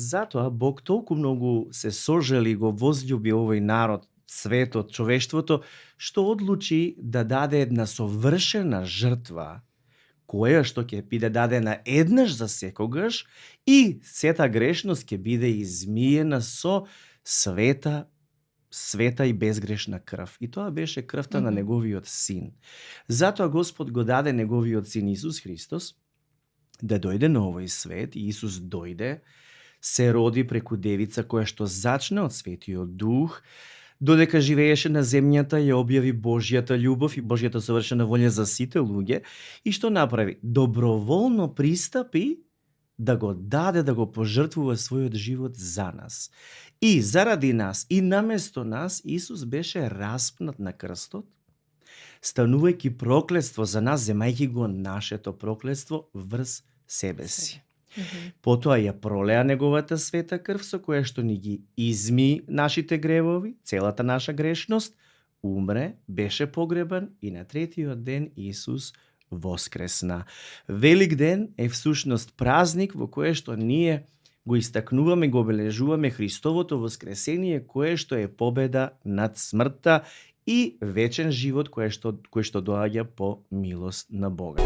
Затоа Бог толку многу се сожали и го возлюби овој народ, светот, човештвото, што одлучи да даде една совршена жртва, која што ќе биде дадена еднаш за секогаш и сета грешност ќе биде измиена со света и безгрешна крв. И тоа беше крвта на неговиот син. Затоа Господ го даде неговиот син Исус Христос да дојде на овој свет, и Исус дојде, се роди преку девица која што зачна од Светиот Дух, додека живееше на земјата, ја објави Божјата љубов и Божјата совршена волја за сите луѓе, и што направи? Доброволно пристапи да го даде, да го пожртвува својот живот за нас. И заради нас, и наместо нас, Исус беше распнат на крстот, станувајќи проклетство за нас, земајќи го нашето проклетство врз себе си. Потоа ја пролеа неговата света крв, со која што ни ги изми нашите гревови, целата наша грешност, умре, беше погребан и на третиот ден Исус воскресна. Велик ден е всушност празник во кое што ние го истакнуваме, го обележуваме Христовото воскресение, кое што е победа над смртта и вечен живот кој што доаѓа по милост на Бога.